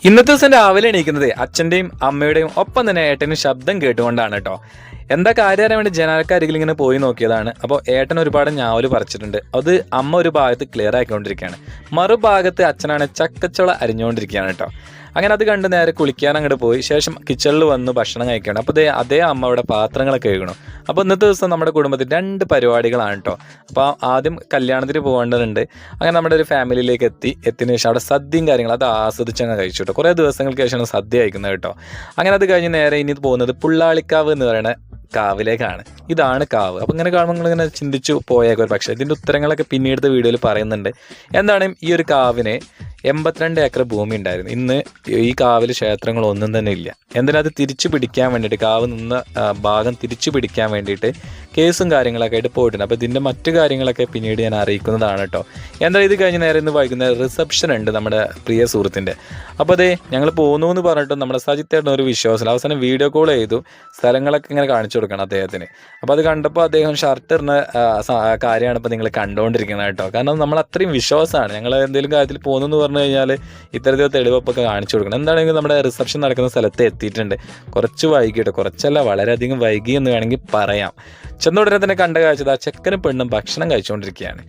ഇന്നത്തെ ദിവസം രാവിലെ എണീക്കുന്നത് അച്ഛൻ്റെയും അമ്മയുടെയും ഒപ്പം തന്നെ ഏട്ടനും ശബ്ദം കേട്ടുകൊണ്ടാണ് കേട്ടോ. എന്താ കാര്യം അറിയാൻ വേണ്ടി ജനാലക്കരികിൽ ഇങ്ങനെ പോയി നോക്കിയതാണ്. അപ്പോൾ ഏട്ടൻ ഒരുപാട് ഞാവല് പറിച്ചിട്ടുണ്ട്. അത് അമ്മ ഒരു ഭാഗത്ത് ക്ലിയർ ആക്കിക്കൊണ്ടിരിക്കുകയാണ്, മറുഭാഗത്ത് അച്ഛനാണ് ചക്കച്ചുള അരിഞ്ഞുകൊണ്ടിരിക്കുകയാണ് കേട്ടോ. അങ്ങനെ അത് കണ്ട് നേരെ കുളിക്കാൻ അങ്ങോട്ട് പോയി ശേഷം കിച്ചണിൽ വന്ന് ഭക്ഷണം കഴിക്കണം. അപ്പോൾ അതേ അമ്മ അവിടെ പാത്രങ്ങളൊക്കെ കഴുകണം. അപ്പോൾ ഇന്നത്തെ ദിവസം നമ്മുടെ കുടുംബത്തിൽ 2 പരിപാടികളാണ് കേട്ടോ. അപ്പോൾ ആദ്യം കല്യാണത്തിന് പോകേണ്ടതുണ്ട്. അങ്ങനെ നമ്മുടെ ഒരു ഫാമിലിയിലേക്ക് എത്തിയതിനു ശേഷം അവിടെ സദ്യയും കാര്യങ്ങളും അത് ആസ്വദിച്ചങ്ങ് കഴിച്ചു കേട്ടോ. കുറേ ദിവസങ്ങൾക്ക് ശേഷമാണ് സദ്യ കഴിക്കുന്നത് കേട്ടോ. അങ്ങനെ അത് കഴിഞ്ഞ് നേരെ ഇനി പോകുന്നത് പുള്ളാളിക്കാവ് എന്ന് പറയുന്ന കാവിലേക്കാണ്. ഇതാണ് കാവ്. അപ്പോൾ ഇങ്ങനെ കാണുമ്പോൾ നിങ്ങളിങ്ങനെ ചിന്തിച്ചു പോയേക്കും. പക്ഷേ ഇതിൻ്റെ ഉത്തരങ്ങളൊക്കെ പിന്നീട് വീഡിയോയിൽ പറയുന്നുണ്ട്. എന്താണ് ഈ ഒരു കാവിന് 82 ഏക്കർ ഭൂമി ഉണ്ടായിരുന്നു. ഇന്ന് ഈ കാവിൽ ക്ഷേത്രങ്ങളൊന്നും തന്നെ ഇല്ല. എന്തിനാ അത് തിരിച്ചു പിടിക്കാൻ വേണ്ടിയിട്ട്, കാവ് നിന്ന ഭാഗം തിരിച്ചു പിടിക്കാൻ വേണ്ടിയിട്ട് കേസും കാര്യങ്ങളൊക്കെ ആയിട്ട് പോയിട്ടുണ്ട്. അപ്പോൾ ഇതിൻ്റെ മറ്റു കാര്യങ്ങളൊക്കെ പിന്നീട് ഞാൻ അറിയിക്കുന്നതാണ് കേട്ടോ. എന്താ ഇത് കഴിഞ്ഞ് നേരെ ഇന്ന് വൈകുന്നേരം റിസപ്ഷൻ ഉണ്ട് നമ്മുടെ പ്രിയ സുഹൃത്തിൻ്റെ. അപ്പോൾ അതേ ഞങ്ങൾ പോകുന്നു എന്ന് പറഞ്ഞിട്ട് നമ്മുടെ സജിത്തേട്ടൻ ഒരു വിശ്വാസമില്ല. അവസാനം വീഡിയോ കോൾ ചെയ്തു, സ്ഥലങ്ങളൊക്കെ ഇങ്ങനെ കാണിച്ചു കൊടുക്കണം അദ്ദേഹത്തിന്. അപ്പോൾ അത് കണ്ടപ്പോൾ അദ്ദേഹം ഷർട്ട് ഇടുന്ന കാര്യമാണ് ഇപ്പോൾ നിങ്ങൾ കണ്ടുകൊണ്ടിരിക്കുന്നത് കേട്ടോ. കാരണം നമ്മൾ അത്രയും വിശ്വാസമാണ്. ഞങ്ങൾ എന്തെങ്കിലും കാര്യത്തിൽ പോകുന്നു പറഞ്ഞു കഴിഞ്ഞാൽ ഇത്തരത്തിൽ തെളിവൊക്കെ കാണിച്ചു കൊടുക്കണം. എന്താണെങ്കിലും നമ്മുടെ റിസപ്ഷൻ നടക്കുന്ന സ്ഥലത്ത് എത്തിയിട്ടുണ്ട്. കുറച്ച് വൈകിട്ട്, കുറച്ചല്ല വളരെയധികം വൈകി എന്ന് വേണമെങ്കിൽ പറയാം. ചെന്ന ഉടനെ തന്നെ കണ്ട കാഴ്ചത് ആ ചെക്കനും പെണ്ണും ഭക്ഷണം കഴിച്ചുകൊണ്ടിരിക്കുകയാണ്.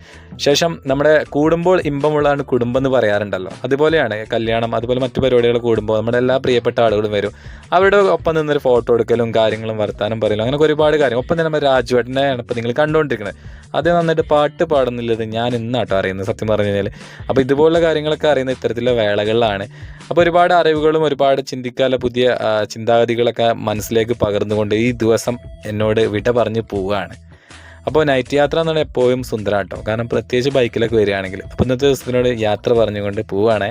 ശേഷം നമ്മുടെ കൂടുമ്പോൾ ഇമ്പമുള്ളതാണ് കുടുംബം എന്ന് പറയാറുണ്ടല്ലോ, അതുപോലെയാണ് കല്യാണം അതുപോലെ മറ്റു പരിപാടികൾ കൂടുമ്പോൾ നമ്മുടെ എല്ലാ പ്രിയപ്പെട്ട ആളുകളും വരും. അവരുടെ ഒപ്പം നിന്നൊരു ഫോട്ടോ എടുക്കലും കാര്യങ്ങളും വർത്താനം പറയലും അങ്ങനെ ഒരുപാട് കാര്യം. ഒപ്പം തന്നെ നമ്മുടെ രാജുവേട്ടനെയാണ് ഇപ്പോൾ നിങ്ങൾ കണ്ടുകൊണ്ടിരിക്കുന്നത്. അതേ നന്നായിട്ട് പാട്ട് പാടുന്നില്ലത് ഞാൻ ഇന്നാട്ടോ അറിയുന്നത് സത്യം പറഞ്ഞു കഴിഞ്ഞാൽ. അപ്പോൾ ഇതുപോലുള്ള കാര്യങ്ങളൊക്കെ അറിയുന്ന ഇത്തരത്തിലുള്ള വേളകളിലാണ്. അപ്പോൾ ഒരുപാട് അറിവുകളും ഒരുപാട് ചിന്തിക്കാനുള്ള പുതിയ ചിന്താഗതികളൊക്കെ മനസ്സിലേക്ക് പകർന്നുകൊണ്ട് ഈ ദിവസം എന്നോട് വിട പറഞ്ഞ് പോവുകയാണ്. അപ്പോൾ നൈറ്റ് യാത്ര എന്നാണ് എപ്പോഴും സുന്ദരം കേട്ടോ. കാരണം പ്രത്യേകിച്ച് ബൈക്കിലൊക്കെ വരികയാണെങ്കിൽ. അപ്പോൾ ഇന്നത്തെ ദിവസത്തിനോട് യാത്ര പറഞ്ഞുകൊണ്ട് പോവുകയാണേ.